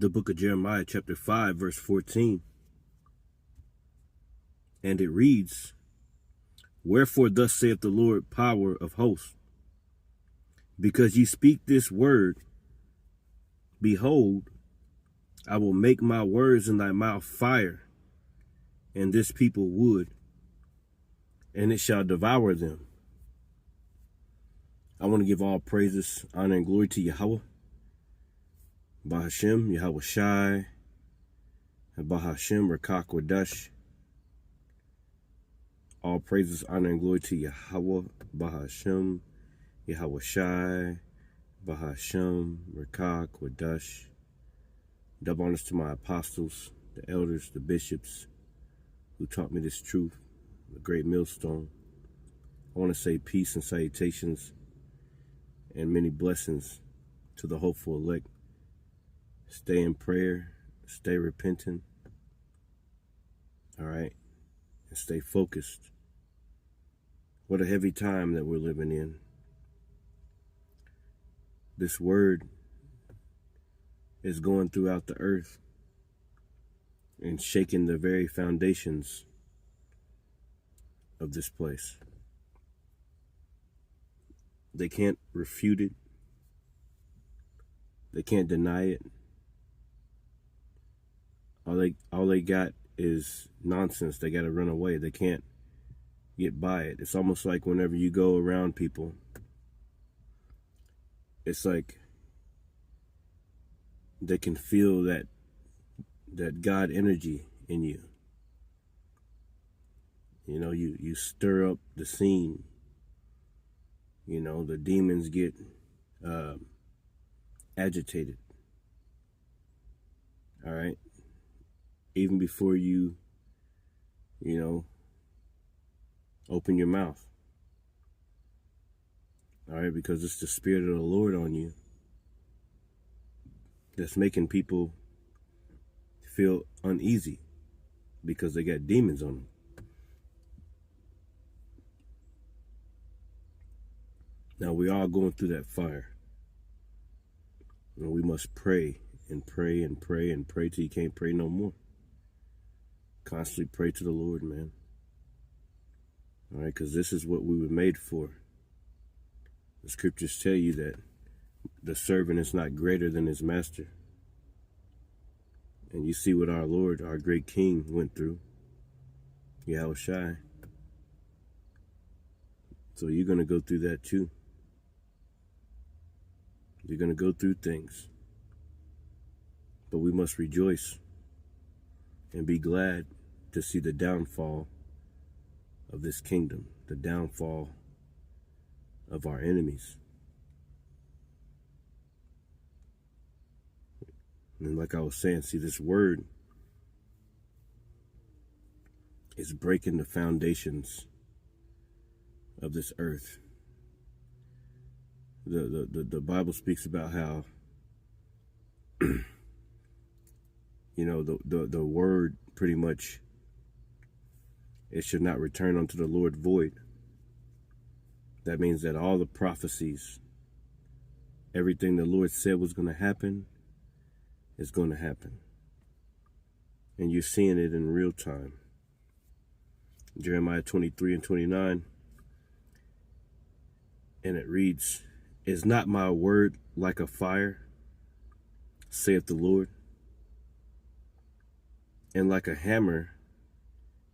the book of Jeremiah, chapter 5, verse 14. And it reads, "Wherefore thus saith the Lord, power of hosts, because ye speak this word, behold, I will make my words in thy mouth fire, and this people wood, and it shall devour them." I want to give all praises, honor, and glory to Yahweh, Bahashem, Yahweh Shai, and Bahashem, Rakak Wadash. All praises, honor, and glory to Yahweh, Bahashem, Yahweh Shai, Bahashem, Rakak Wadash. Double honors to my apostles, the elders, the bishops, who taught me this truth, the great millstone. I want to say peace and salutations and many blessings to the hopeful elect. Stay in prayer, stay repentant, all right, and stay focused. What a heavy time that we're living in. This word is going throughout the earth and shaking the very foundations of this place. They can't refute it. They can't deny it. All they got is nonsense. They got to run away. They can't get by it. It's almost like whenever you go around people, it's like they can feel that God energy in you. You know, you stir up the scene. You know, the demons get agitated. All right? Even before you open your mouth. All right? Because it's the Spirit of the Lord on you that's making people feel uneasy because they got demons on them. Now, we all going through that fire. And we must pray and pray and pray and pray till you can't pray no more. Constantly pray to the Lord, man. All right, because this is what we were made for. The scriptures tell you that the servant is not greater than his master. And you see what our Lord, our great King, went through. Yahweh Shai. So you're going to go through that too. You're going to go through things. But we must rejoice and be glad to see the downfall of this kingdom, the downfall of our enemies. And like I was saying, see, this word is breaking the foundations of this earth. The Bible speaks about how the word pretty much, it should not return unto the Lord void. That means that all the prophecies, everything the Lord said was going to happen, is going to happen. And you're seeing it in real time. Jeremiah 23 and 29. And it reads, "Is not my word like a fire, saith the Lord, and like a hammer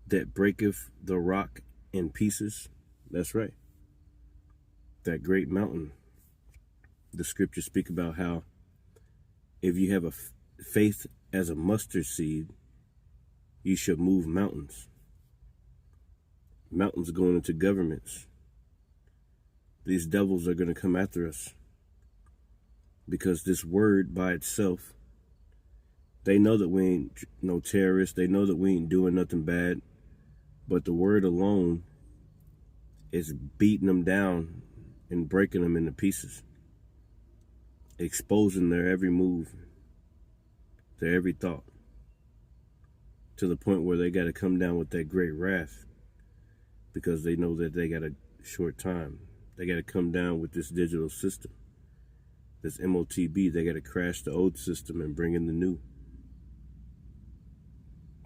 that breaketh the rock in pieces?" That's right. That great mountain. The scriptures speak about how if you have a faith as a mustard seed, you shall move mountains. Mountains going into governments. These devils are going to come after us because this word by itself, they know that we ain't no terrorists. They know that we ain't doing nothing bad. But the word alone is beating them down and breaking them into pieces, exposing their every move, their every thought, to the point where they got to come down with that great wrath because they know that they got a short time. They got to come down with this digital system This MOTB, they got to crash the old system and bring in the new.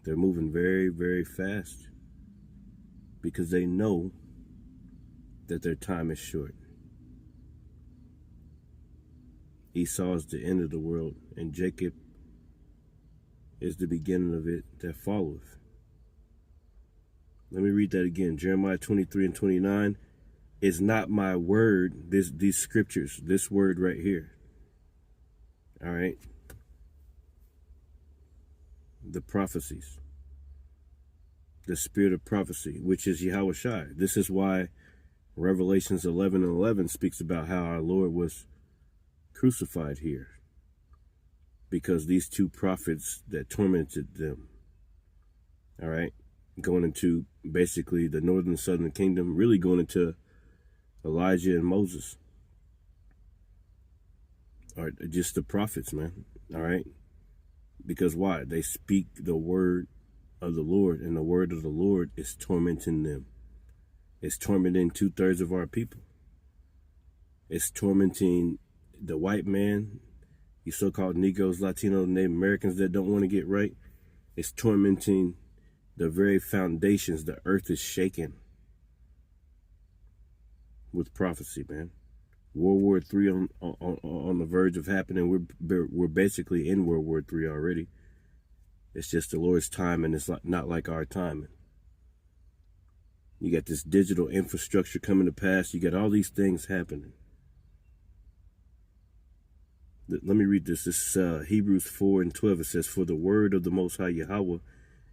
They're moving very, very fast because they know that their time is short. Esau is the end of the world, and Jacob is the beginning of it that followeth. Let me read that again. Jeremiah 23:29 is not my word, these scriptures, this word right here. All right. The prophecies. The spirit of prophecy, which is Yahushua. This is why Revelations 11:11 speaks about how our Lord was crucified here. Because these two prophets that tormented them, all right, going into basically the northern and southern kingdom, really going into Elijah and Moses, or just the prophets, man, all right? Because why? They speak the word of the Lord, and the word of the Lord is tormenting them. It's tormenting 2/3 of our people. It's tormenting the white man, you so-called Negroes, Latinos, Native Americans that don't want to get right. It's tormenting the very foundations. The earth is shaking with prophecy, man. World War III on the verge of happening. We're basically in World War III already. It's just the Lord's time, and it's not like our timing. You got this digital infrastructure coming to pass. You got all these things happening. Let me read this. This is Hebrews 4:12. It says, "For the word of the Most High Yahweh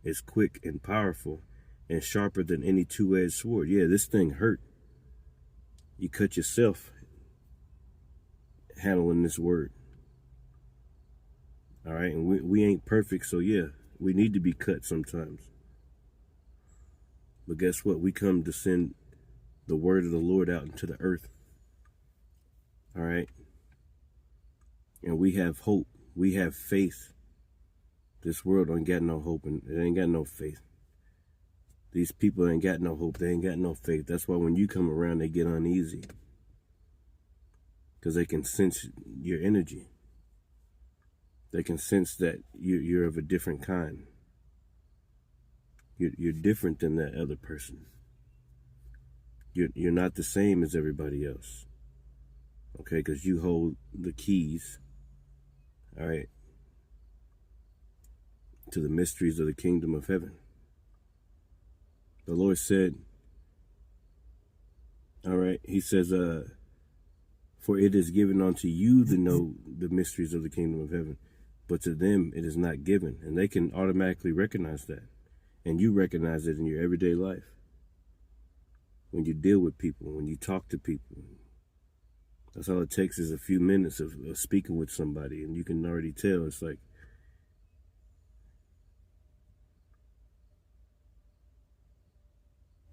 is quick and powerful and sharper than any two-edged sword." Yeah, this thing hurt. You cut yourself handling this word. All right, and we ain't perfect, so yeah, we need to be cut sometimes. But guess what? We come to send the word of the Lord out into the earth. All right. And we have hope. We have faith. This world ain't got no hope, and it ain't got no faith. These people ain't got no hope. They ain't got no faith. That's why when you come around, they get uneasy. Because they can sense your energy. They can sense that you're of a different kind. You're different than that other person. You're not the same as everybody else. Okay, because you hold the keys, all right, to the mysteries of the kingdom of heaven. The Lord said, all right, he says, for it is given unto you to know the mysteries of the kingdom of heaven, but to them it is not given. And they can automatically recognize that. And you recognize it in your everyday life. When you deal with people, when you talk to people. That's all it takes is a few minutes of speaking with somebody, and you can already tell. It's like,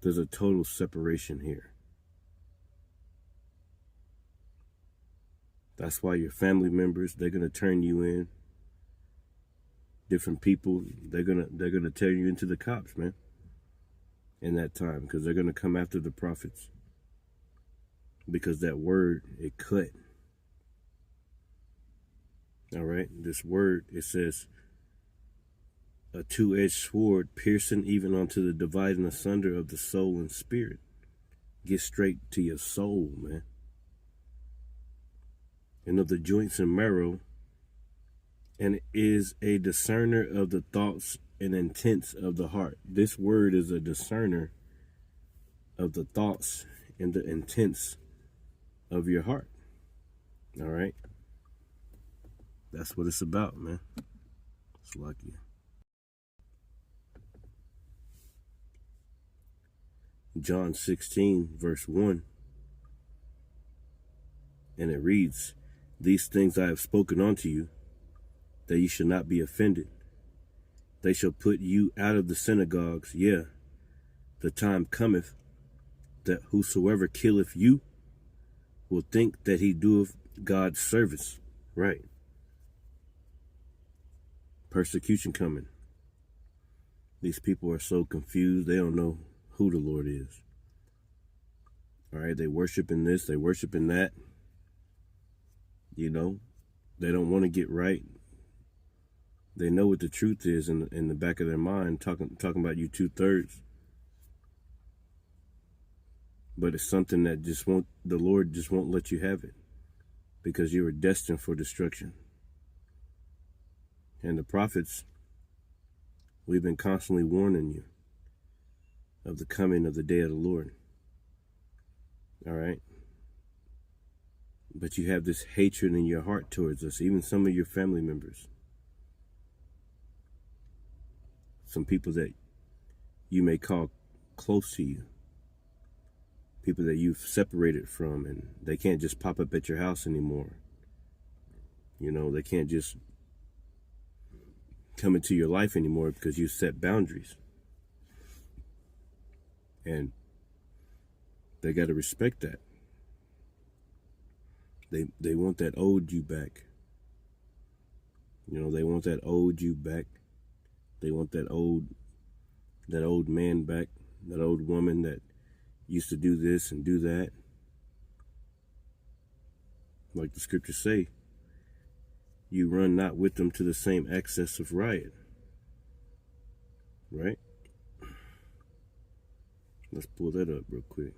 there's a total separation here. That's why your family members, they're gonna turn you in. Different people, they're gonna turn you into the cops, man. In that time, because they're gonna come after the prophets. Because that word, it cut. All right, this word, it says, a two-edged sword piercing even unto the dividing asunder of the soul and spirit. Get straight to your soul, man. And of the joints and marrow, and is a discerner of the thoughts and intents of the heart. This word is a discerner of the thoughts and the intents of your heart. All right? That's what it's about, man. It's lucky. John 16, verse 1. And it reads, "These things I have spoken unto you, that ye shall not be offended. They shall put you out of the synagogues. Yeah, the time cometh that whosoever killeth you will think that he doeth God's service." Right. Persecution coming. These people are so confused, they don't know who the Lord is. All right, they worshiping this, they worshiping that. You know, they don't want to get right. They know what the truth is in the back of their mind, talking about you 2/3. But it's something that the Lord just won't let you have it, because you were destined for destruction. And the prophets, we've been constantly warning you of the coming of the day of the Lord. All right? But you have this hatred in your heart towards us, even some of your family members. Some people that you may call close to you. People that you've separated from, and they can't just pop up at your house anymore. You know, they can't just come into your life anymore because you set boundaries. And they got to respect that. They want that old you back. You know, they want that old you back. They want that old man back, that old woman that used to do this and do that. Like the scriptures say, you run not with them to the same excess of riot. Right? Let's pull that up real quick.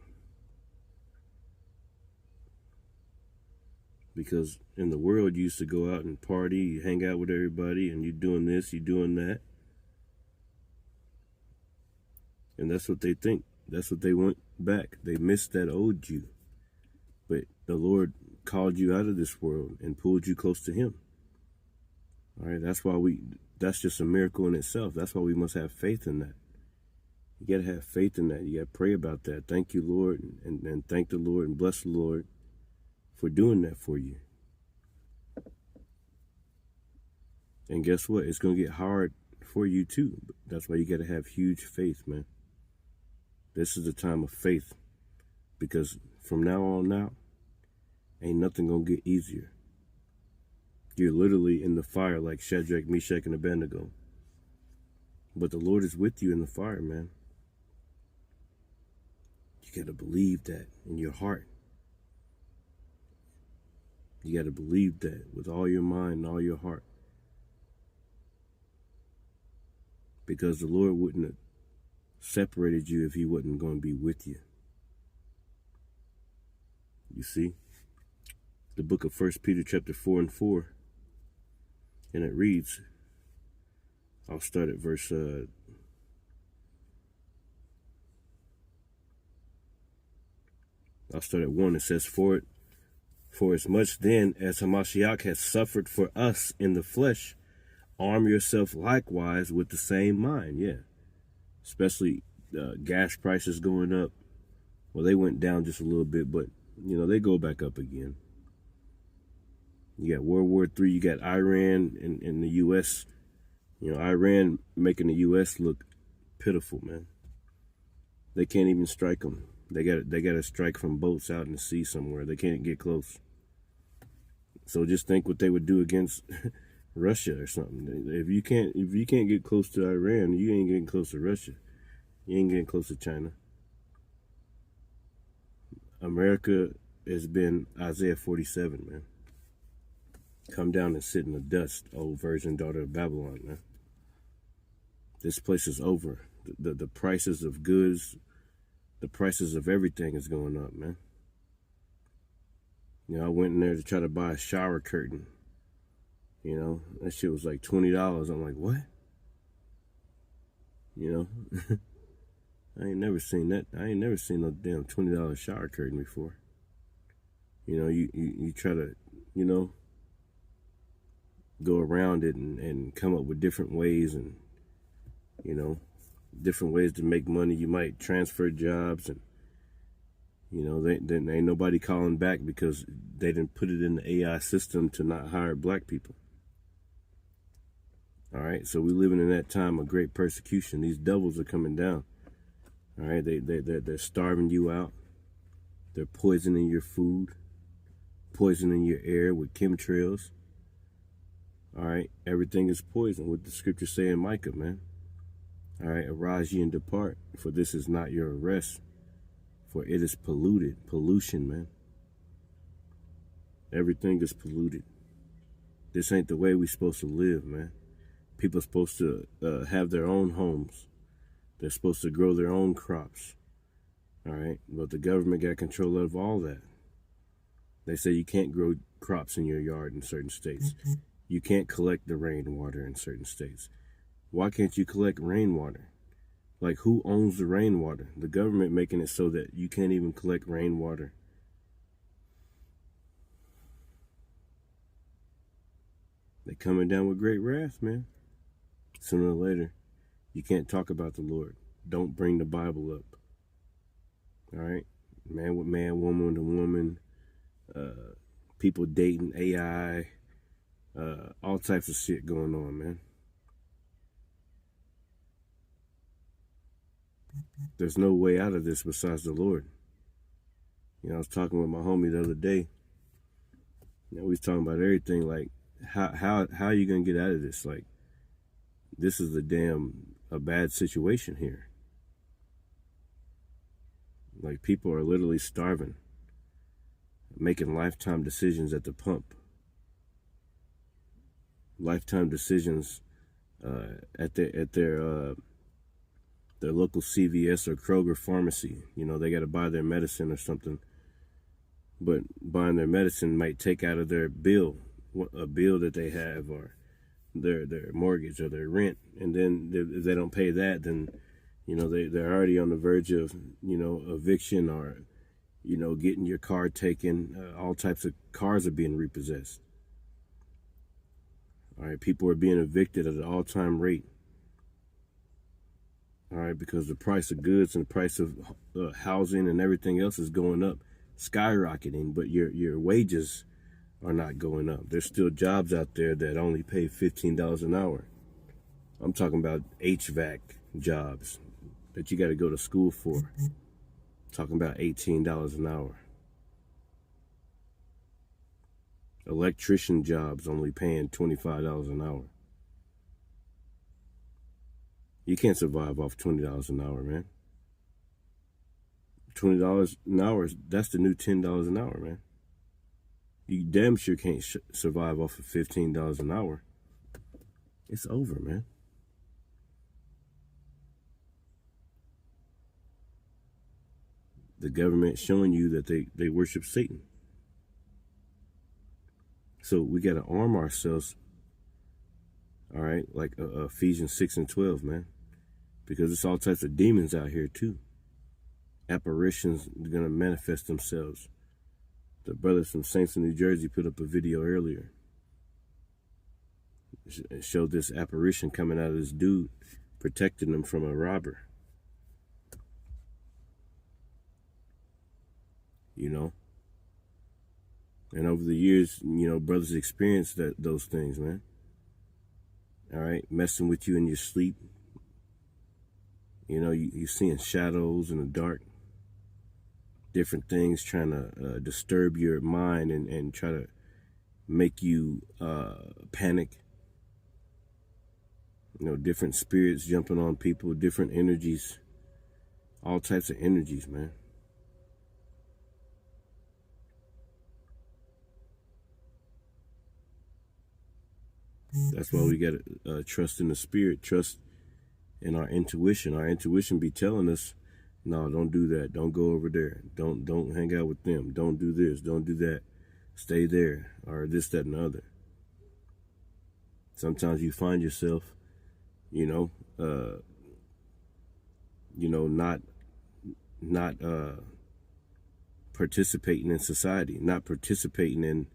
Because in the world, you used to go out and party, you hang out with everybody, and you're doing this, you're doing that. And that's what they think. That's what they want back. They miss that old you. But the Lord called you out of this world and pulled you close to Him. All right, that's just a miracle in itself. That's why we must have faith in that. You got to have faith in that. You got to pray about that. Thank you, Lord, and thank the Lord and bless the Lord for doing that for you. And guess what? It's going to get hard for you too. That's why you got to have huge faith, man. This is the time of faith, because from now on out, ain't nothing going to get easier. You're literally in the fire like Shadrach, Meshach, and Abednego. But the Lord is with you in the fire, man. You got to believe that in your heart. You got to believe that with all your mind and all your heart. Because the Lord wouldn't have separated you if He wasn't going to be with you. You see? The book of 1 Peter chapter 4 and 4. And it reads, I'll start at verse I'll start at 1. It says, For as much then as Hamashiach has suffered for us in the flesh, arm yourself likewise with the same mind. Yeah. Especially gas prices going up. Well, they went down just a little bit, but, you know, they go back up again. You got World War III. You got Iran and the U.S. You know, Iran making the U.S. look pitiful, man. They can't even strike them. They got to strike from boats out in the sea somewhere. They can't get close. So just think what they would do against Russia or something. If you can't get close to Iran, you ain't getting close to Russia. You ain't getting close to China. America has been Isaiah 47, man. Come down and sit in the dust, old virgin daughter of Babylon, man. This place is over. The prices of goods, the prices of everything is going up, man. You know, I went in there to try to buy a shower curtain. You know, that shit was like $20. I'm like, what? You know, I ain't never seen that. I ain't never seen no damn $20 shower curtain before. You know, you try to, you know, go around it and come up with different ways and, you know, different ways to make money. You might transfer jobs and, you know, then ain't nobody calling back because they didn't put it in the AI system to not hire black people. All right, so we're living in that time of great persecution. These devils are coming down. All right, they're starving you out. They're poisoning your food, poisoning your air with chemtrails. All right, everything is poison. What the scriptures say in Micah, man. All right, arise ye and depart, for this is not your arrest, for it is pollution, man. Everything is polluted. This ain't the way we supposed to live, man. People are supposed to have their own homes. They're supposed to grow their own crops. All right, but the government got control of all that. They say you can't grow crops in your yard in certain states. You can't collect the rainwater in certain states. Why can't you collect rainwater? Like, who owns the rainwater? The government making it so that you can't even collect rainwater. They coming down with great wrath, man. Sooner or later, you can't talk about the Lord. Don't bring the Bible up. All right? Man with man, woman to woman, people dating AI, all types of shit going on, man. There's no way out of this besides the Lord. You know, I was talking with my homie the other day. You know, we was talking about everything, like, how are you gonna get out of this? Like, this is a bad situation here. Like, people are literally starving, making lifetime decisions at the pump, lifetime decisions at their local CVS or Kroger pharmacy. You know, they got to buy their medicine or something, but buying their medicine might take out of their bill, a bill that they have, or their mortgage or their rent. And then if they don't pay that, then, you know, they're already on the verge of, you know, eviction, or, you know, getting your car taken. All types of cars are being repossessed. All right, people are being evicted at an all-time rate. All right, because the price of goods and the price of housing and everything else is going up, skyrocketing, but your wages are not going up. There's still jobs out there that only pay $15 an hour. I'm talking about HVAC jobs that you got to go to school for. Talking about $18 an hour. Electrician jobs only paying $25 an hour. You can't survive off $20 an hour, man. $20 an hour, that's the new $10 an hour, man. You damn sure can't survive off of $15 an hour. It's over, man. The government showing you that they worship Satan. So we got to arm ourselves, all right, like Ephesians 6:12, man. Because it's all types of demons out here, too. Apparitions are going to manifest themselves. The brothers from Saints in New Jersey put up a video earlier. It showed this apparition coming out of this dude, protecting him from a robber. You know? And over the years, you know, brothers experienced those things, man. All right? Messing with you in your sleep. You know, you're seeing shadows in the dark. Different things trying to disturb your mind and try to make you panic. You know, different spirits jumping on people, different energies. All types of energies, man. That's why we got to trust in the spirit, trust in our intuition. Our intuition be telling us, no, don't do that. Don't go over there. Don't hang out with them. Don't do this. Don't do that. Stay there, or this, that, and the other. Sometimes you find yourself, not participating in society, not participating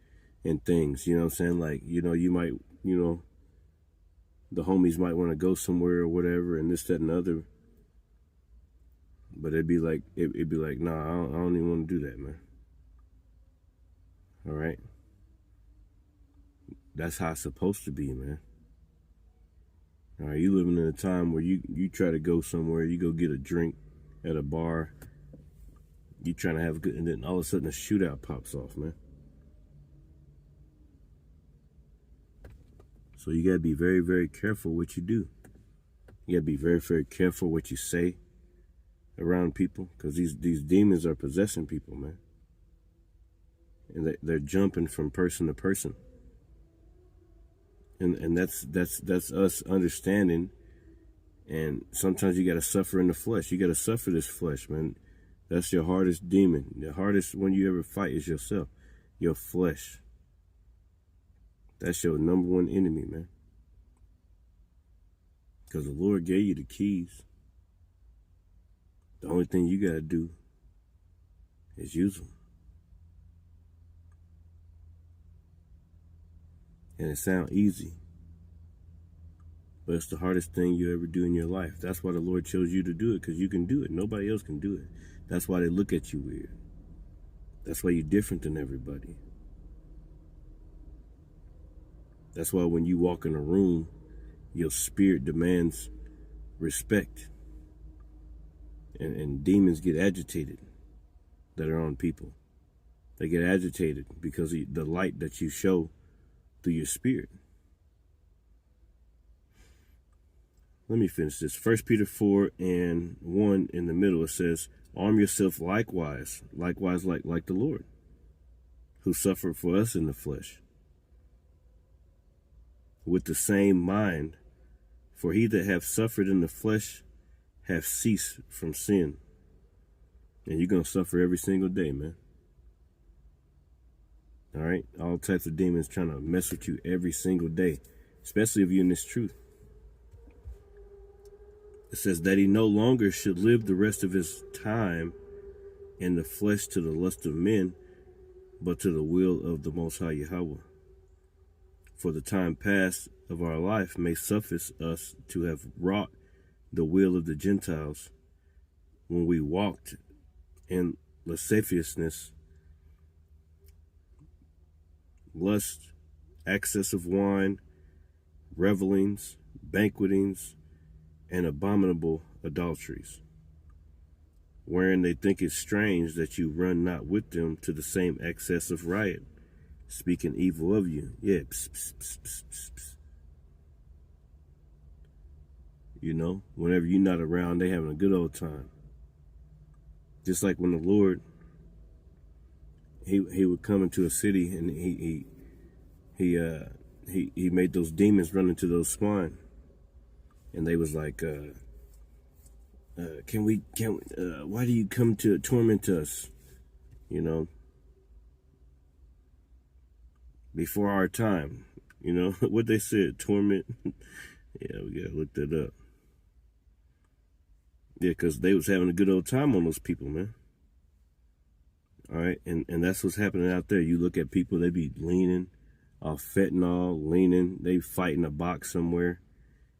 in things. You know what I'm saying? Like, you might, the homies might want to go somewhere or whatever, and this, that, and the other. But it'd be like, nah, I don't even want to do that, man. All right? That's how it's supposed to be, man. All right, you living in a time where you try to go somewhere, you go get a drink at a bar, you trying to have a good, and then all of a sudden a shootout pops off, man. So you gotta be very, very careful what you do. You gotta be very, very careful what you say around people, because these demons are possessing people, man. and they're jumping from person to person. And that's us understanding. And sometimes you got to suffer in the flesh. You got to suffer this flesh, man. That's your hardest demon. The hardest one you ever fight is yourself, your flesh. That's your number one enemy, man. Because the Lord gave you the keys. The only thing you got to do is use them. And it sounds easy, but it's the hardest thing you ever do in your life. That's why the Lord chose you to do it, because you can do it. Nobody else can do it. That's why they look at you weird. That's why you're different than everybody. That's why when you walk in a room, your spirit demands respect. And demons get agitated that are on people. They get agitated because of the light that you show through your spirit. Let me finish this. 1 Peter 4:1 in the middle, it says, arm yourself likewise like the Lord, who suffered for us in the flesh, with the same mind. For he that hath suffered in the flesh hath ceased from sin. And you're going to suffer every single day, man. All right? All types of demons trying to mess with you every single day, especially if you're in this truth. It says that he no longer should live the rest of his time in the flesh to the lust of men, but to the will of the Most High Yahweh. For the time past of our life may suffice us to have wrought the will of the Gentiles, when we walked in lasciviousness, lust, excess of wine, revelings, banquetings, and abominable adulteries, wherein they think it strange that you run not with them to the same excess of riot, speaking evil of you. Yeah, pss, pss, pss, pss, pss, pss. You know, whenever you're not around, they having a good old time. Just like when the Lord, he would come into a city and he made those demons run into those swine, and they was like, why do you come to torment us? You know, before our time. You know what they said, torment. Yeah, we gotta look that up. Yeah, because they was having a good old time on those people, man. All right, and that's what's happening out there. You look at people, they be leaning off fentanyl, leaning. They fighting a box somewhere,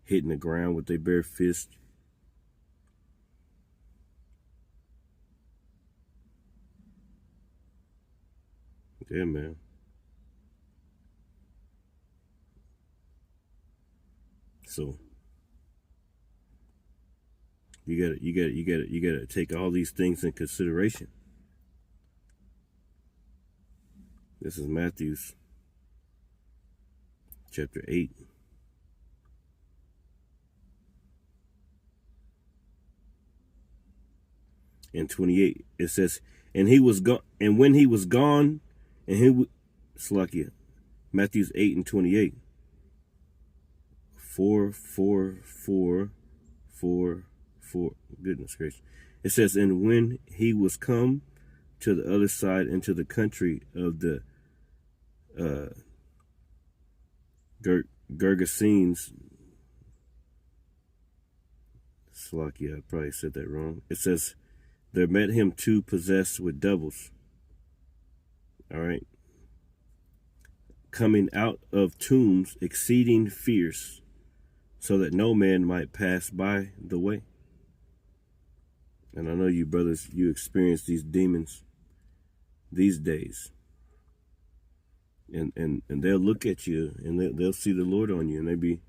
hitting the ground with their bare fist. Yeah, man. So you gotta take all these things in consideration. This is Matthew chapter 8. And 28, it says, and he was gone, and when he was gone, and he Slakia, Matthew 8 and 28. 4. Goodness gracious. It says, and when he was come to the other side into the country of the Gergesenes, Slakia, I probably said that wrong. It says, there met him two possessed with devils. All right. Coming out of tombs, exceeding fierce, so that no man might pass by the way. And I know you brothers, you experience these demons these days. And they'll look at you and they'll see the Lord on you, and they be,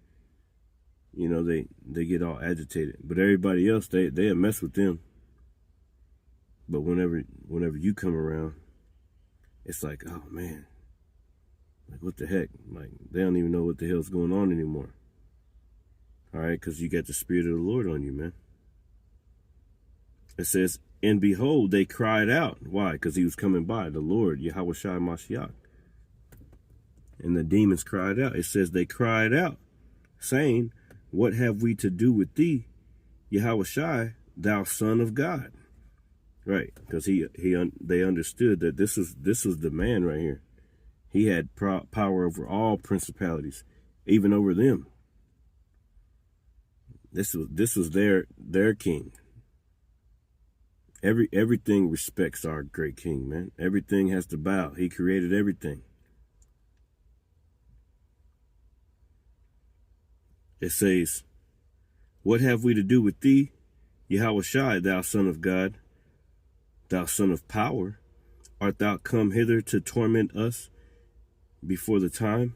you know, they get all agitated. But everybody else, they'll mess with them. But whenever you come around, it's like, oh man, like what the heck? Like they don't even know what the hell's going on anymore. All right, because you got the Spirit of the Lord on you, man. It says, And behold, they cried out. Why? Because he was coming by, the Lord, Yahawashi Mashiach. And the demons cried out. It says they cried out, saying, what have we to do with thee, Yahawashi, thou Son of God? Right, because they understood that this was the man right here. He had power over all principalities, even over them. This was their king. Everything respects our great king, man. Everything has to bow. He created everything. It says, what have we to do with thee, Yahawashi, thou Son of God, thou Son of power? Art thou come hither to torment us before the time?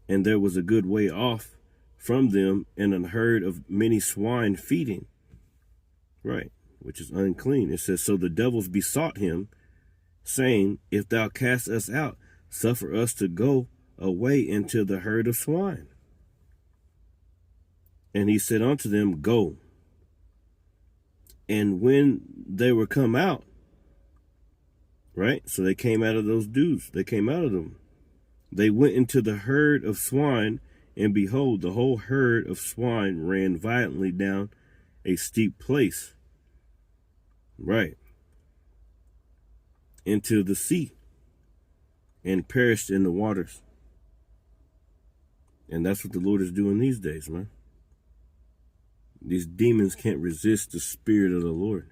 And there was a good way off from them, and an herd of many swine feeding. Right, which is unclean. It says, so the devils besought him, saying, if thou cast us out, suffer us to go away into the herd of swine. And he said unto them, go. And when they were come out, right? So they came out of those dudes. They came out of them. They went into the herd of swine, and behold, the whole herd of swine ran violently down a steep place. Right. Into the sea, and perished in the waters. And that's what the Lord is doing these days, man. These demons can't resist the spirit of the Lord.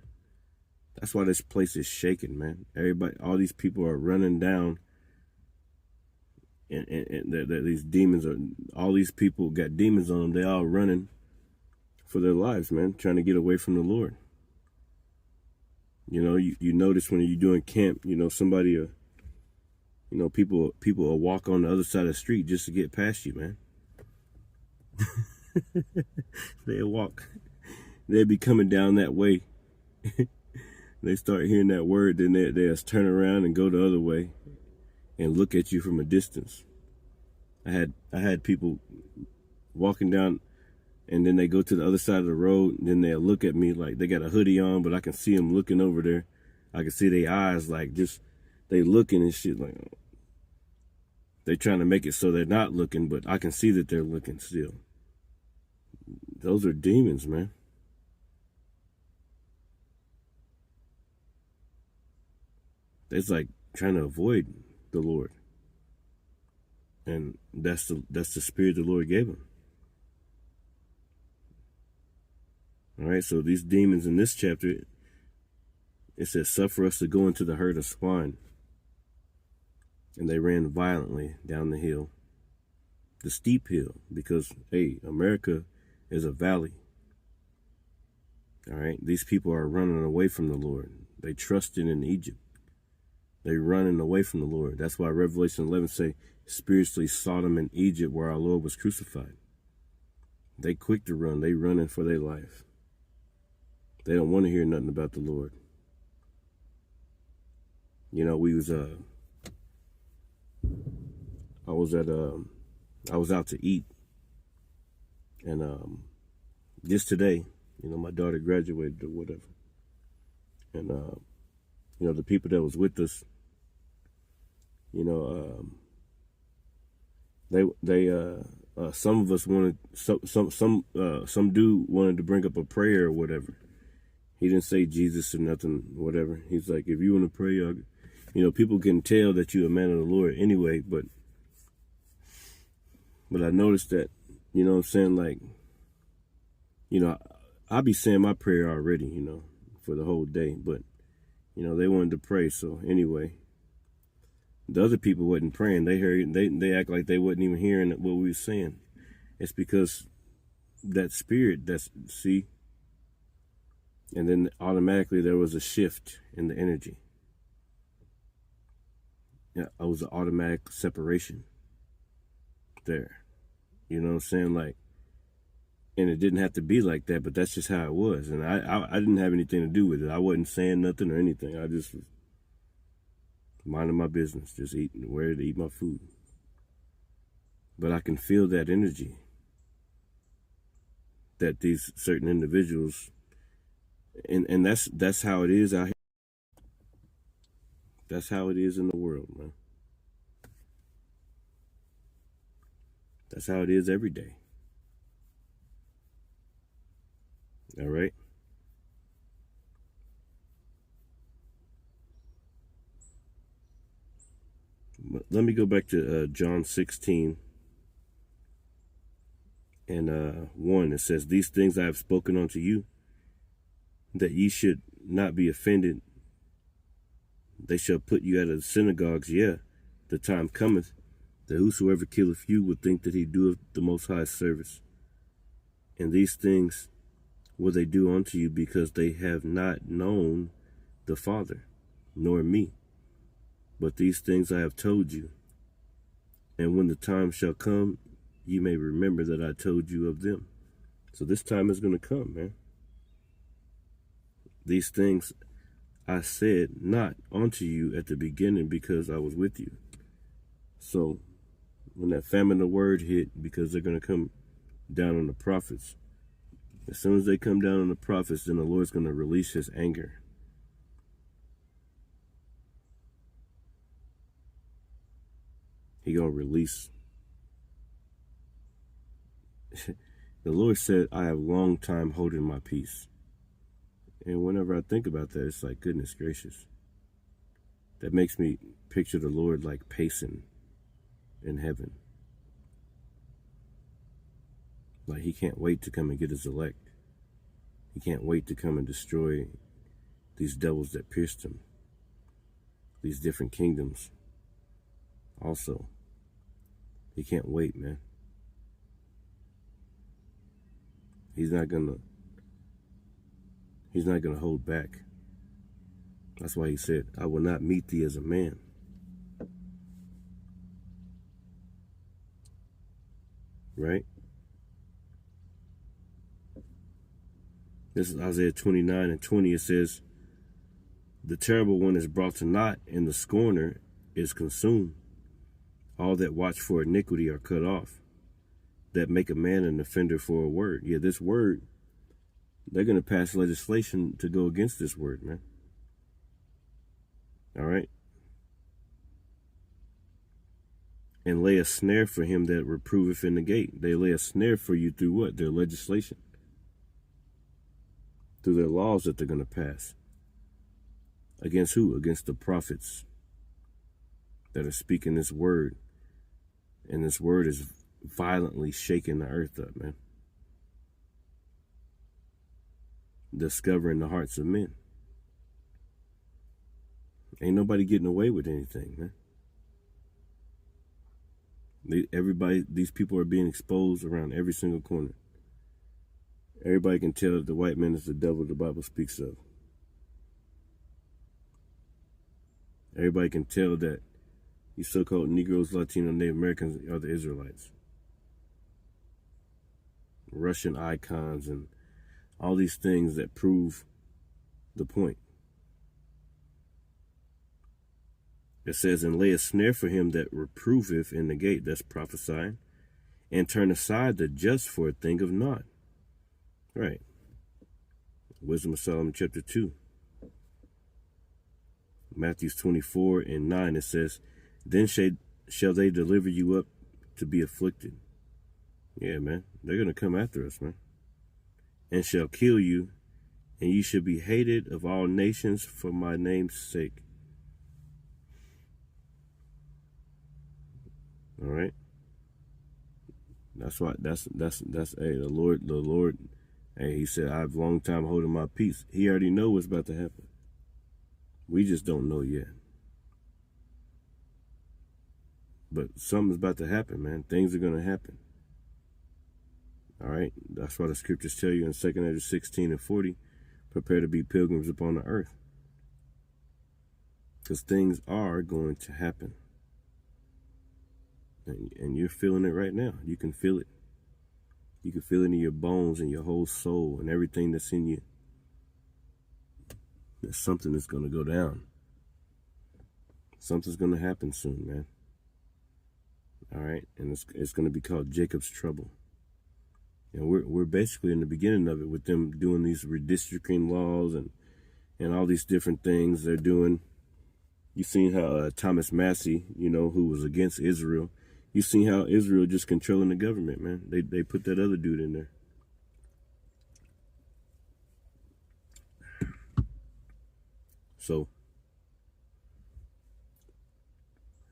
That's why this place is shaking, man. Everybody, all these people are running down. And these demons are, all these people got demons on them. They all running for their lives, man, trying to get away from the Lord. You know, you notice when you're doing camp, you know, somebody, people will walk on the other side of the street just to get past you, man. They'll be coming down that way. They start hearing that word, then they'll turn around and go the other way and look at you from a distance. I had people walking down, and then they go to the other side of the road, and then they'll look at me like they got a hoodie on, but I can see them looking over there. I can see their eyes like just, they looking and shit, like they trying to make it so they're not looking, but I can see that they're looking still. Those are demons, man. It's like trying to avoid the Lord. And that's the spirit the Lord gave him. All right, so these demons in this chapter, it says, suffer us to go into the herd of swine. And they ran violently down the hill, the steep hill, because, hey, America is a valley. All right, these people are running away from the Lord. They trusted in Egypt. They running away from the Lord. That's why Revelation 11 say, spiritually Sodom and Egypt, where our Lord was crucified. They quick to run. They running for their life. They don't want to hear nothing about the Lord. You know, I was out to eat, and just today, you know, my daughter graduated or whatever, and you know, the people that was with us, you know, they some of us wanted, some dude wanted to bring up a prayer or whatever. He didn't say Jesus or nothing, whatever. He's like, if you want to pray, you know, people can tell that you're a man of the Lord anyway, but I noticed that, you know what I'm saying, like, you know, I'll be saying my prayer already, you know, for the whole day, but, you know, they wanted to pray, so anyway, the other people wasn't praying. They heard, they act like they wasn't even hearing what we were saying. It's because that spirit, see, and then automatically there was a shift in the energy. Yeah, it was an automatic separation there. You know what I'm saying? Like, and it didn't have to be like that, but that's just how it was. And I didn't have anything to do with it. I wasn't saying nothing or anything. I just was minding my business, just eating, where to eat my food. But I can feel that energy that these certain individuals And that's how it is out here. That's how it is in the world, man. That's how it is every day. All right. Let me go back to John 16 and 1. It says, "These things I have spoken unto you, that ye should not be offended. They shall put you out of the synagogues. Yeah, the time cometh that whosoever killeth you would think that he doeth the Most High service. And these things will they do unto you, because they have not known the Father, nor me. But these things I have told you. And when the time shall come, ye may remember that I told you of them." So this time is going to come, man. "These things I said not unto you at the beginning, because I was with you." So when that famine of word hit, because they're going to come down on the prophets, as soon as they come down on the prophets, then the Lord's going to release his anger. He going to release. The Lord said, "I have long time holding my peace." And whenever I think about that, it's like, goodness gracious. That makes me picture the Lord like pacing in heaven. Like he can't wait to come and get his elect. He can't wait to come and destroy these devils that pierced him. These different kingdoms. Also, he can't wait, man. He's not gonna hold back. That's why he said, "I will not meet thee as a man." Right? This is Isaiah 29:20. It says, "The terrible one is brought to naught, and the scorner is consumed. All that watch for iniquity are cut off, that make a man an offender for a word." Yeah, this word, they're going to pass legislation to go against this word, man. All right? "And lay a snare for him that reproveth in the gate." They lay a snare for you through what? Their legislation. Through their laws that they're going to pass. Against who? Against the prophets that are speaking this word. And this word is violently shaking the earth up, man. Discovering the hearts of men. Ain't nobody getting away with anything, man. These people are being exposed around every single corner. Everybody can tell that the white man is the devil the Bible speaks of. Everybody can tell that these so-called Negroes, Latino, Native Americans are the Israelites. Russian icons and all these things that prove the point. It says, "And lay a snare for him that reproveth in the gate," that's prophesying, "and turn aside the just for a thing of naught." Right. Wisdom of Solomon chapter 2. Matthew 24:9, it says, "Then shall they deliver you up to be afflicted." Yeah, man. They're going to come after us, man. "And shall kill you, and ye shall be hated of all nations for my name's sake." All right. That's why that's hey, the Lord, hey, he said, "I've long time holding my peace." He already know what's about to happen. We just don't know yet. But something's about to happen, man. Things are going to happen. All right. That's why the scriptures tell you in 2 Ezra 16:40, prepare to be pilgrims upon the earth. Because things are going to happen. And you're feeling it right now. You can feel it. You can feel it in your bones and your whole soul and everything that's in you. There's something that's going to go down. Something's going to happen soon, man. All right. And it's going to be called Jacob's trouble. And we're basically in the beginning of it with them doing these redistricting laws and all these different things they're doing. You seen how Thomas Massey, who was against Israel, you seen how Israel just controlling the government, man. They put that other dude in there. So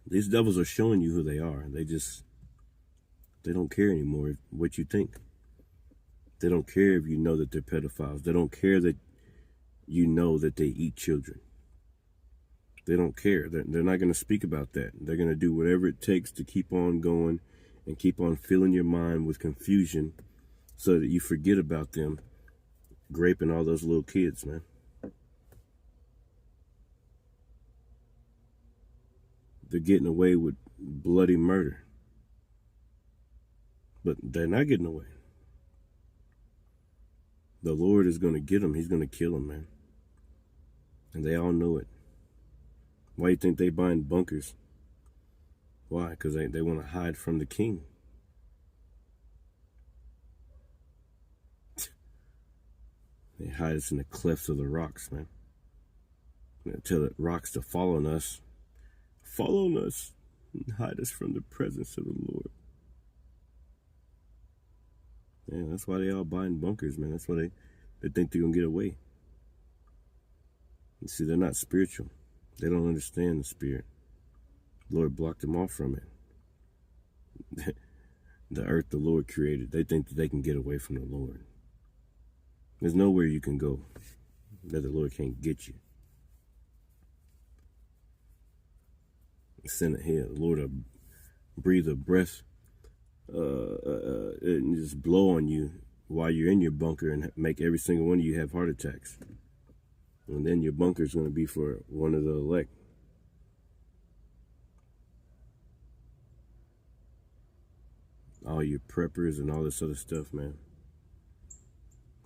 these devils are showing you who they are. They don't care anymore what you think. They don't care if you know that they're pedophiles. They don't care that you know that they eat children. They don't care. They're not going to speak about that. They're going to do whatever it takes to keep on going and keep on filling your mind with confusion so that you forget about them raping all those little kids, man. They're getting away with bloody murder. But they're not getting away. The Lord is going to get them. He's going to kill them, man. And they all know it. Why do you think they buying bunkers? Why? Because they want to hide from the king. They hide us in the clefts of the rocks, man. They tell the rocks to fall on us. Fall on us and hide us from the presence of the Lord. Yeah, that's why they all buying bunkers, man. That's why they think they're going to get away. You see, they're not spiritual. They don't understand the spirit. The Lord blocked them off from it. The earth the Lord created, they think that they can get away from the Lord. There's nowhere you can go that the Lord can't get you. Send it here. The Lord will breathe a breath and just blow on you while you're in your bunker and make every single one of you have heart attacks. And then your bunker is going to be for one of the elect. All your preppers and all this other stuff, man.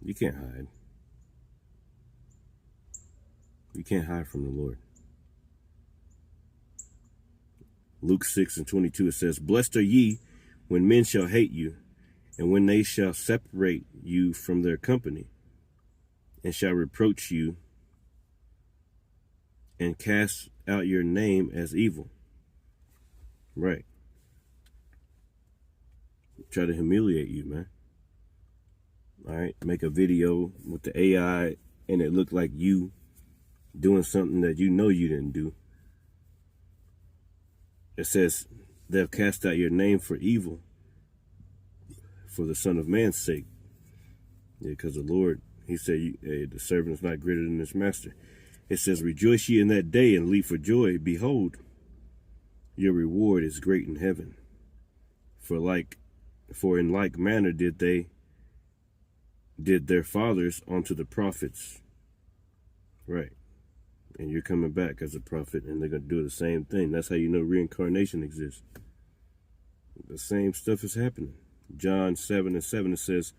You can't hide. You can't hide from the Lord. Luke 6:22, it says, "Blessed are ye when men shall hate you, and when they shall separate you from their company, and shall reproach you, and cast out your name as evil." Right. Try to humiliate you, man. All right. Make a video with the AI, and it looked like you doing something that you know you didn't do. It says they'll cast out your name for evil for the Son of Man's sake. Yeah, because the Lord, he said, the servant is not greater than his master. It says, "Rejoice ye in that day and leap for joy. Behold, your reward is great in heaven. For in like manner did their fathers unto the prophets." Right. And you're coming back as a prophet, and they're going to do the same thing. That's how you know reincarnation exists. The same stuff is happening. John 7:7, it says,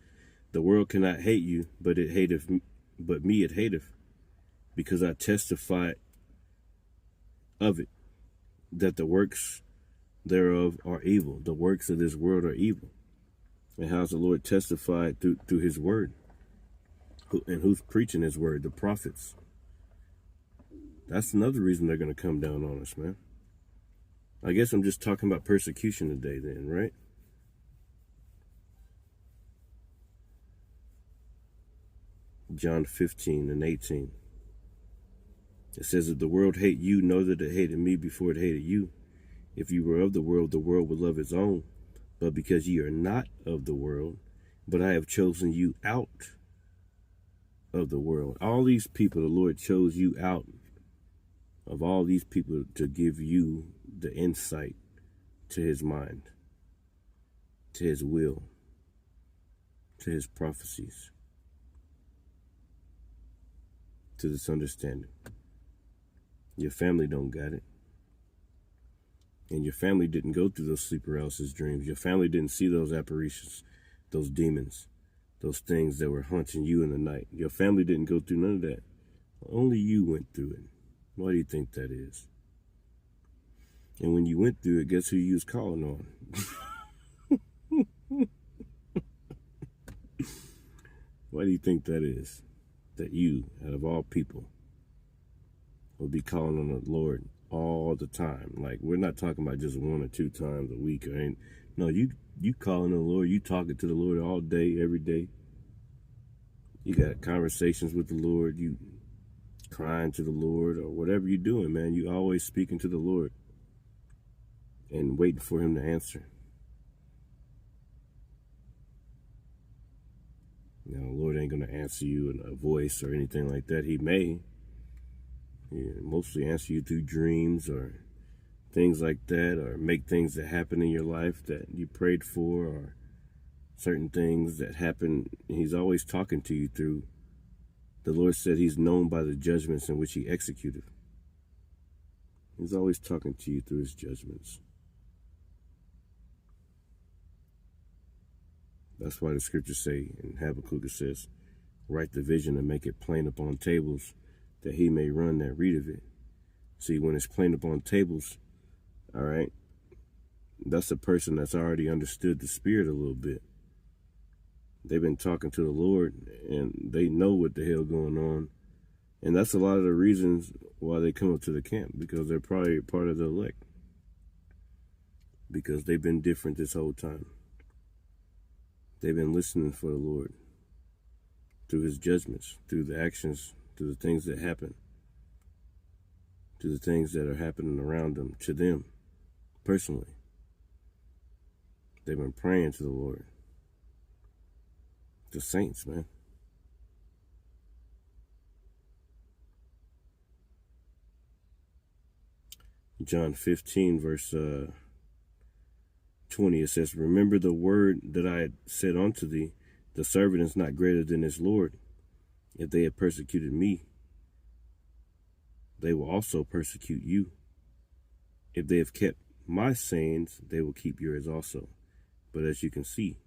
"The world cannot hate you, but me it hateth, because I testify of it, that the works thereof are evil." The works of this world are evil. And how's the Lord testified through his word? And who's preaching his word? The prophets. That's another reason they're going to come down on us, man. I guess I'm just talking about persecution today then, right? John 15:18. It says, "If the world hate you, know that it hated me before it hated you. If you were of the world would love its own. But because ye are not of the world, but I have chosen you out of the world." All these people, the Lord chose you out of all these people to give you the insight to his mind, to his will, to his prophecies, to this understanding. Your family don't got it. And your family didn't go through those sleep paralysis dreams. Your family didn't see those apparitions, those demons, those things that were haunting you in the night. Your family didn't go through none of that. Only you went through it. Why do you think that is? And when you went through it, guess who you was calling on? Why do you think that is? That you, out of all people, will be calling on the Lord all the time. Like, we're not talking about just 1 or 2 times a week or anything. No, you calling on the Lord, you talking to the Lord all day, every day. You got conversations with the Lord, you crying to the Lord, or whatever you're doing, man. You always speaking to the Lord and waiting for him to answer. You know, the Lord ain't going to answer you in a voice or anything like that. He may. He mostly answer you through dreams or things like that, or make things that happen in your life that you prayed for, or certain things that happen. He's always talking to you through. The Lord said he's known by the judgments in which he executed. He's always talking to you through his judgments. That's why the scriptures say in Habakkuk, it says, write the vision and make it plain upon tables, that he may run that read of it. See, when it's plain upon tables, all right, that's a person that's already understood the Spirit a little bit. They've been talking to the Lord, and they know what the hell going on. And that's a lot of the reasons why they come up to the camp, because they're probably part of the elect. Because they've been different this whole time. They've been listening for the Lord through his judgments, through the actions, through the things that happen, to the things that are happening around them, to them personally. They've been praying to the Lord. The saints, man. John 15, verse 20, it says, remember the word that I had said unto thee, the servant is not greater than his Lord. If they have persecuted me, they will also persecute you. If they have kept my sayings, they will keep yours also. But as you can see,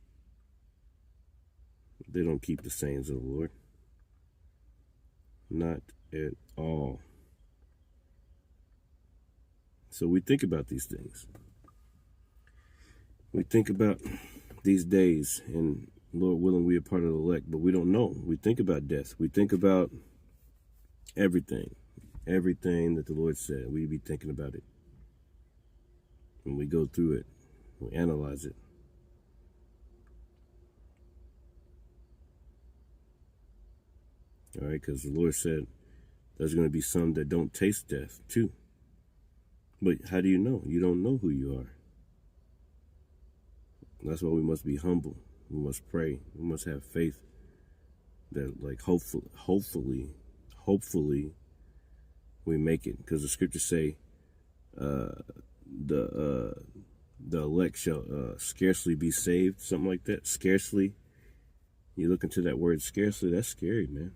they don't keep the sayings of the Lord. Not at all. So we think about these things. We think about these days, and Lord willing, we are part of the elect, but we don't know. We think about death. We think about everything that the Lord said. We be thinking about it. When we go through it, we analyze it. All right, because the Lord said there's going to be some that don't taste death too. But how do you know? You don't know who you are. That's why we must be humble. We must pray. We must have faith that, like, hopefully, we make it. Because the scriptures say, the elect shall scarcely be saved, something like that. Scarcely. You look into that word scarcely, that's scary, man.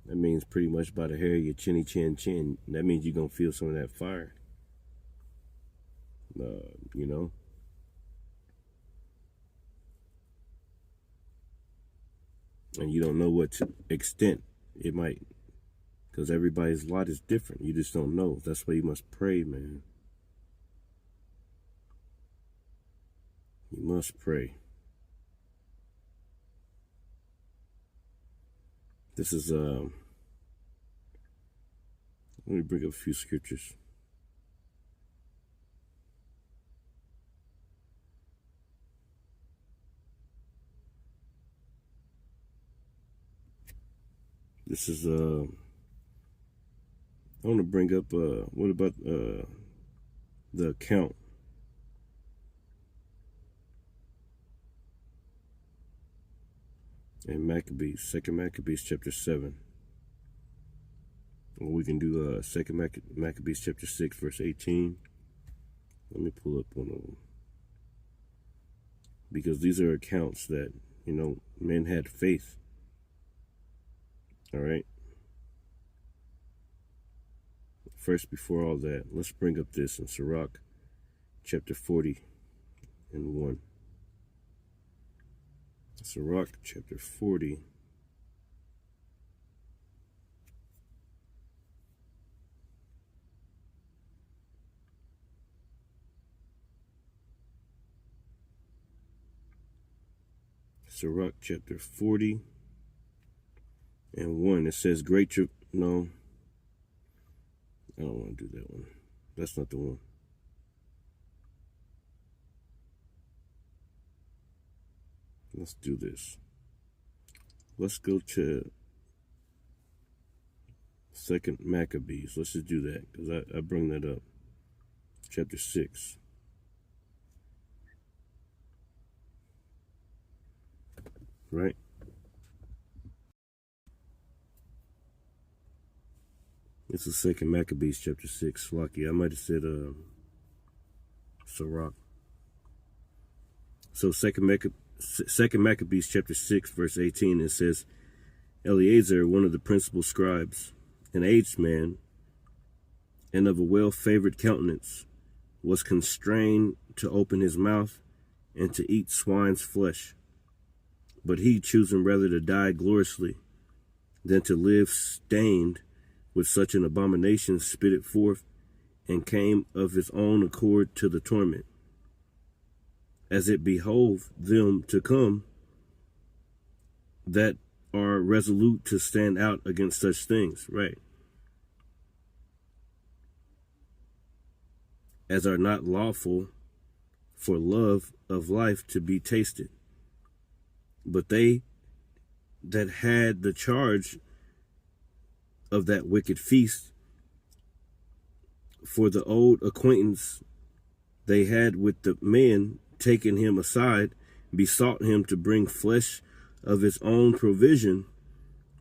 That means pretty much by the hair of your chinny chin. That means you're going to feel some of that fire. You know. And you don't know what to extent it might. Because everybody's lot is different. You just don't know. That's why you must pray, man. You must pray. This is, let me bring up a few scriptures. This is, I want to bring up, what about the account? In Maccabees, 2 Maccabees chapter 7. Or we can do 2 Maccabees chapter 6, verse 18. Let me pull up one of them. Because these are accounts that, you know, men had faith. All right. First, before all that, let's bring up this in Sirach chapter 40 and 1. Sirach chapter 40. Sirach chapter 40 and 1. It says no, I don't want to do that one. That's not the one. Let's do this. Let's go to 2nd Maccabees. Let's just do that because I bring that up. Chapter 6. Right? It's the 2nd Maccabees chapter 6. Lucky, I might have said Sirach. So 2nd Maccabees chapter 6 verse 18, it says, Eleazar, one of the principal scribes, an aged man, and of a well-favored countenance, was constrained to open his mouth and to eat swine's flesh. But he, choosing rather to die gloriously than to live stained with such an abomination, spit it forth, and came of his own accord to the torment. As it behoved them to come that are resolute to stand out against such things, right? As are not lawful for love of life to be tasted. But they that had the charge of that wicked feast, for the old acquaintance they had with the man, taking him aside, besought him to bring flesh of his own provision.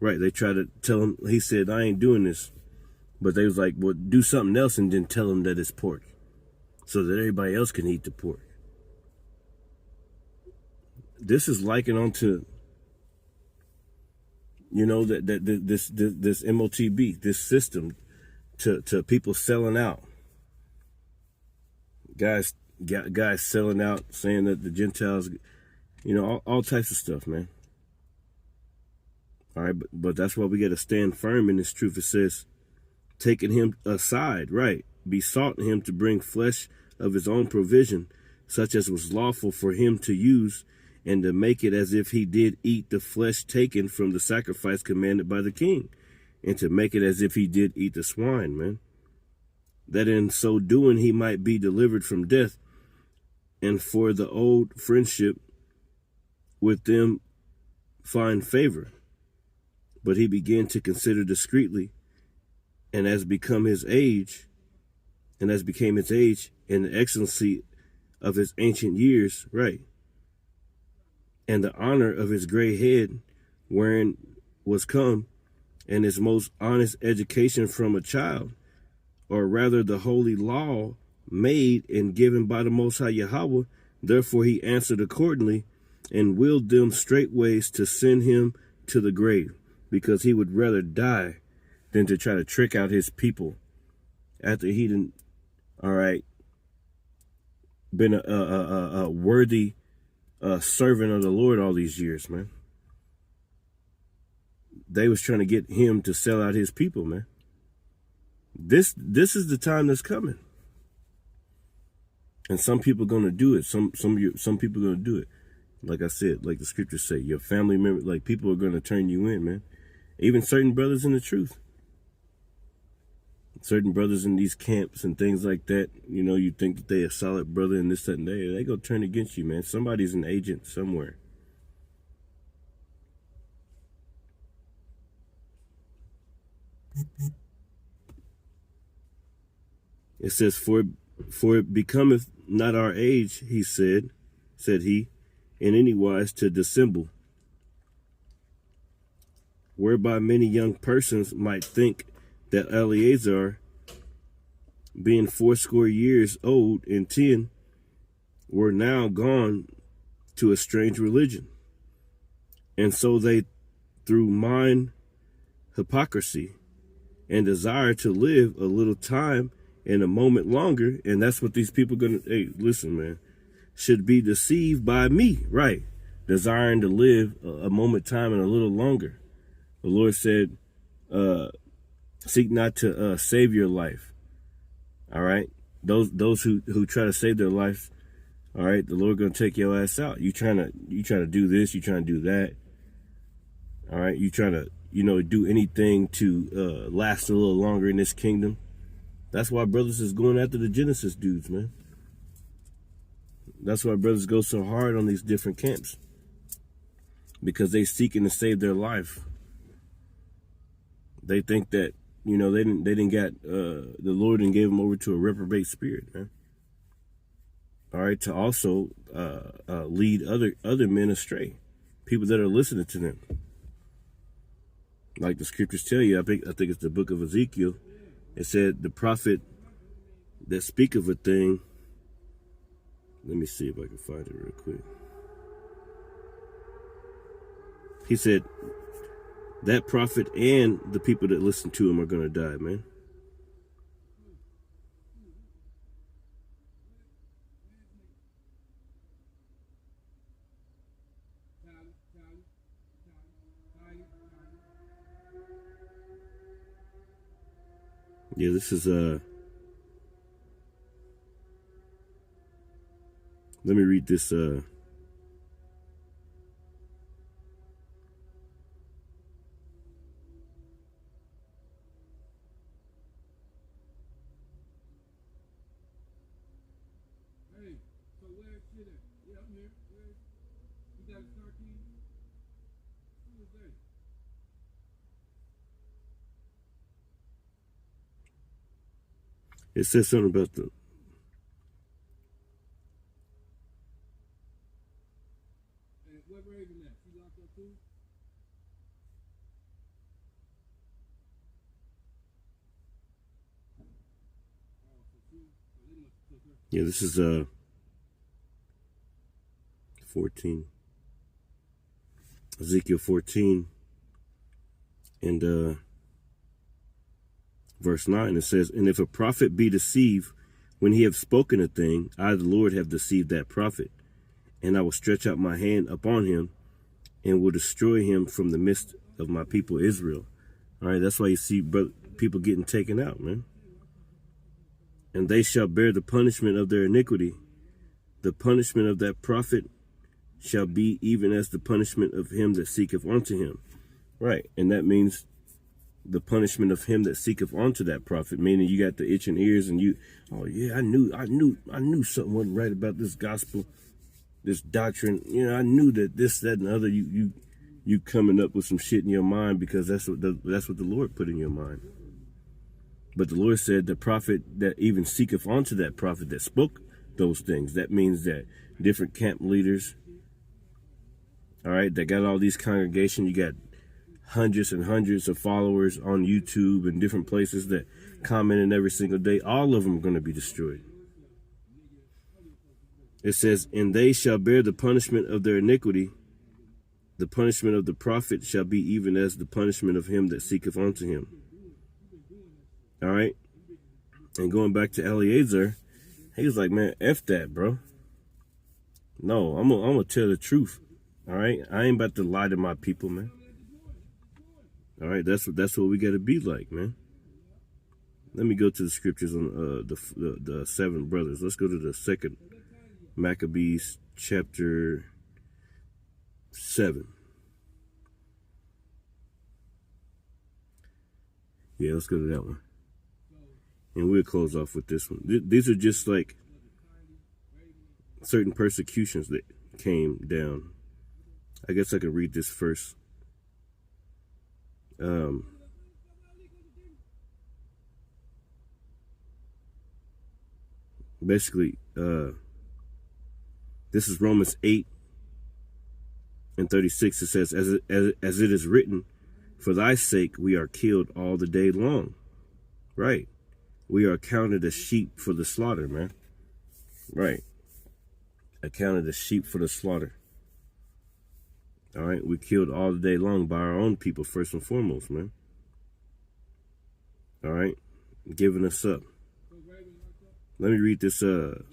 Right, they tried to tell him, he said, I ain't doing this. But they was like, well, do something else and then tell him that it's pork, so that everybody else can eat the pork. This is likened onto, you know, this MOTB, this system to people selling out. Guys selling out, saying that the Gentiles, you know, all types of stuff, man. All right, but that's why we got to stand firm in this truth. It says, taking him aside, right, besought him to bring flesh of his own provision, such as was lawful for him to use, and to make it as if he did eat the flesh taken from the sacrifice commanded by the king, and to make it as if he did eat the swine, man. That in so doing he might be delivered from death, and for the old friendship with them find favor. But he began to consider discreetly, and as became his age, and the excellency of his ancient years, right, and the honor of his gray head, wherein was come, and his most honest education from a child, or rather the holy law made and given by the Most High Yahweh. Therefore he answered accordingly, and willed them straightways to send him to the grave, because he would rather die than to try to trick out his people after he didn't, all right, been a worthy servant of the Lord all these years, man. They was trying to get him to sell out his people, man. This is the time that's coming, and some people are gonna do it. Some people are gonna do it. Like I said, like the scriptures say, your family member, like people are gonna turn you in, man. Even certain brothers in the truth, certain brothers in these camps and things like that. You know, you think that they a solid brother and this, that, and that. They gonna turn against you, man. Somebody's an agent somewhere. It says, for it becometh not our age, said he, in any wise to dissemble, whereby many young persons might think that Eleazar, being 80 years old and 10, were now gone to a strange religion. And so they, through mind hypocrisy and desire to live a little time and a moment longer, and that's what these people gonna, hey, listen, man, should be deceived by me, right? Desiring to live a moment time and a little longer. The Lord said, seek not to save your life. All right? Those who try to save their life All right, the Lord gonna take your ass out. You trying to do this, you trying to do that. All right, you trying to, do anything to last a little longer in this kingdom. That's why brothers is going after the Genesis dudes, man. That's why brothers go so hard on these different camps, because they seeking to save their life. They think that they didn't get the Lord and gave them over to a reprobate spirit, man. All right, to also lead other men astray, people that are listening to them. Like the scriptures tell you, I think it's the book of Ezekiel. It said the prophet that speak of a thing. Let me see if I can find it real quick. He said that prophet and the people that listen to him are going to die, man. Yeah, this is let me read this it says something about the yeah, this is 14. Ezekiel 14 and verse 9, it says, "And if a prophet be deceived when he have spoken a thing, I the Lord have deceived that prophet, and I will stretch out my hand upon him and will destroy him from the midst of my people Israel." All right, that's why you see people getting taken out, man. "And they shall bear the punishment of their iniquity. The punishment of that prophet shall be even as the punishment of him that seeketh unto him." Right, and that means the punishment of him that seeketh unto that prophet, meaning you got the itching ears and you, oh yeah, I knew something wasn't right about this gospel, this doctrine. I knew that this, that, and the other. You coming up with some shit in your mind because that's what the Lord put in your mind. But the Lord said the prophet that even seeketh unto that prophet that spoke those things. That means that different camp leaders, all right, that got all these congregations. You got hundreds and hundreds of followers on YouTube and different places that commenting every single day. All of them are going to be destroyed. It says, "And they shall bear the punishment of their iniquity. The punishment of the prophet shall be even as the punishment of him that seeketh unto him." All right. And going back to Eliezer, he was like, man, F that, bro. No, I'm gonna tell the truth. All right. I ain't about to lie to my people, man. All right. That's what we got to be like, man. Let me go to the scriptures on the 7 brothers. Let's go to the 2nd Maccabees chapter 7. Yeah, let's go to that one. And we'll close off with this one. These are just like certain persecutions that came down. I guess I can read this first. Basically, this is Romans 8:36. It says, as it is written, "For thy sake we are killed all the day long." Right. We are counted as sheep for the slaughter, man. Right. Accounted as sheep for the slaughter. All right. We killed all the day long by our own people, first and foremost, man. All right. Giving us up. Let me read this 7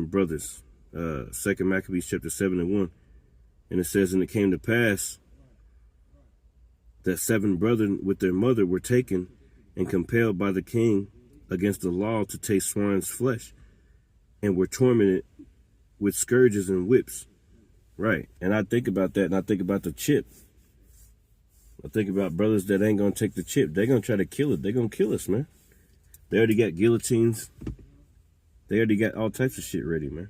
brothers. 2nd Maccabees chapter 7:1. And it says, "And it came to pass that 7 brethren with their mother were taken and compelled by the king against the law to taste swine's flesh, and were tormented with scourges and whips. Right. And I think about that, and I think about the chip. I think about brothers that ain't going to take the chip. They're going to try to kill it. They're going to kill us, man. They already got guillotines. They already got all types of shit ready, man.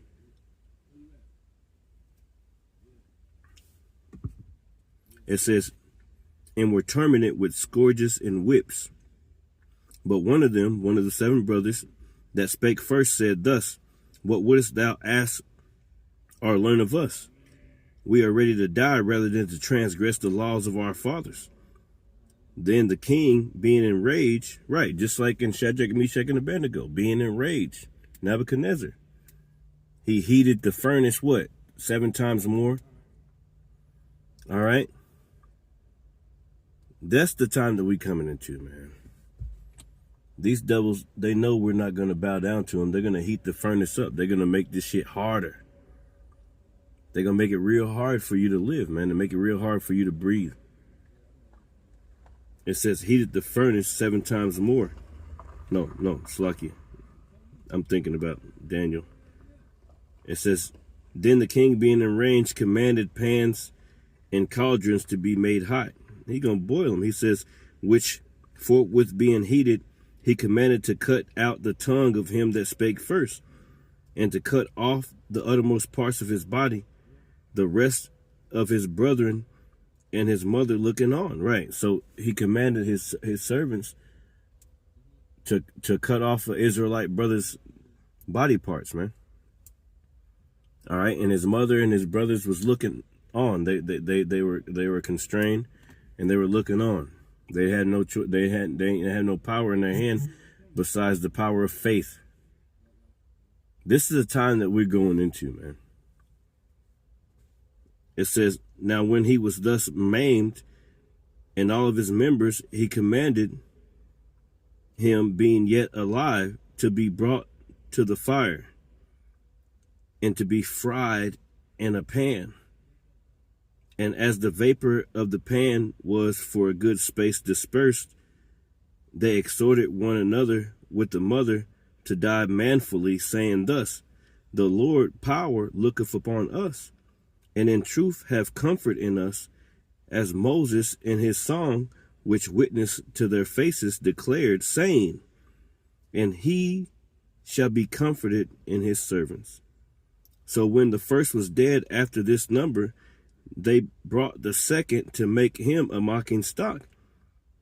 It says, and were tormented with scourges and whips. But one of them, one of the 7 brothers that spake first, said thus, what wouldest thou ask or learn of us? We are ready to die rather than to transgress the laws of our fathers. Then the king, being enraged, right, just like in Shadrach, Meshach, and Abednego, being enraged, Nebuchadnezzar, he heated the furnace, what, 7 times more? All right. That's the time that we coming into, man. These devils, they know we're not going to bow down to them. They're going to heat the furnace up. They're going to make this shit harder. They're going to make it real hard for you to live, man, and make it real hard for you to breathe. It says heated the furnace 7 times more. No, Slakia. I'm thinking about Daniel. It says, then the king being enraged commanded pans and cauldrons to be made hot. He gonna boil them. He says, which forthwith being heated, he commanded to cut out the tongue of him that spake first, and to cut off the uttermost parts of his body, the rest of his brethren and his mother looking on. Right. So he commanded his servants to cut off an Israelite brother's body parts, man. All right. And his mother and his brothers was looking on. They were constrained, and they were looking on. They had no they had no power in their hand besides the power of faith. This is the time that we're going into, man. It says, now when he was thus maimed and all of his members, he commanded him, being yet alive, to be brought to the fire and to be fried in a pan. And as the vapor of the pan was for a good space dispersed, they exhorted one another with the mother to die manfully, saying thus, the Lord power looketh upon us, and in truth have comfort in us, as Moses in his song, which witnessed to their faces, declared, saying, and he shall be comforted in his servants. So when the first was dead after this number, they brought the second to make him a mocking stock.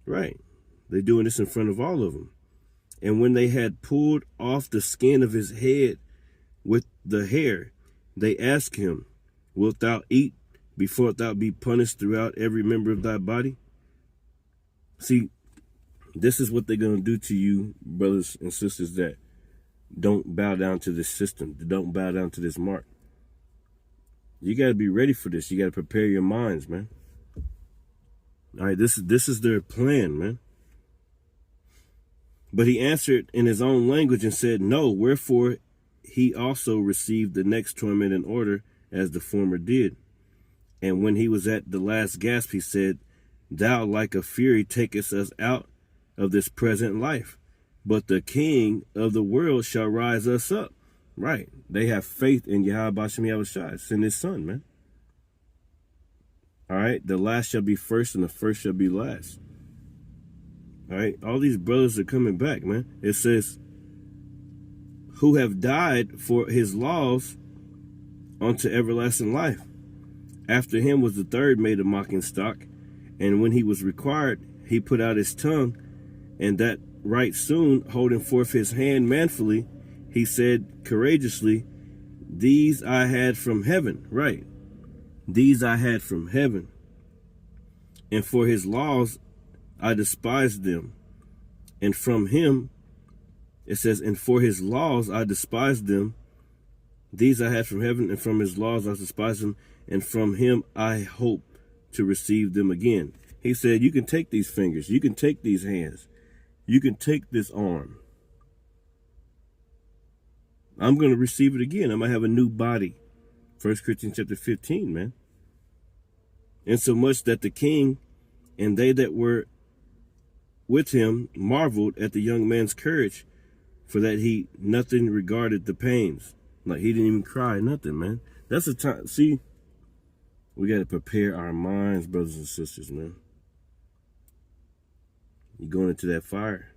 Right. They're doing this in front of all of them. And when they had pulled off the skin of his head with the hair, they asked him, wilt thou eat before thou be punished throughout every member of thy body? See, this is what they're going to do to you, brothers and sisters that don't bow down to this system, that don't bow down to this mark. You got to be ready for this. You got to prepare your minds, man. All right, this is their plan, man. But he answered in his own language and said, no, wherefore he also received the next torment in order as the former did. And when he was at the last gasp, he said, thou like a fury takest us out of this present life, but the king of the world shall rise us up. Right. They have faith in Yahweh Bashem Yahushua. Send his son, man. All right. The last shall be first and the first shall be last. All right. All these brothers are coming back, man. It says, who have died for his laws unto everlasting life. After him was the third made a mocking stock. And when he was required, he put out his tongue, and that right soon, holding forth his hand manfully, he said courageously, these I had from heaven. Right. These I had from heaven. And for his laws I despised them. And from him, it says, and for his laws I despised them. These I had from heaven, and from his laws I despised them. And from him I hope to receive them again. He said, you can take these fingers. You can take these hands. You can take this arm. I'm going to receive it again. I'm going to have a new body. 1 Corinthians chapter 15, man. Insomuch that the king and they that were with him marveled at the young man's courage, for that he nothing regarded the pains. Like, he didn't even cry, nothing, man. That's the time. See, we got to prepare our minds, brothers and sisters, man. You're going into that fire.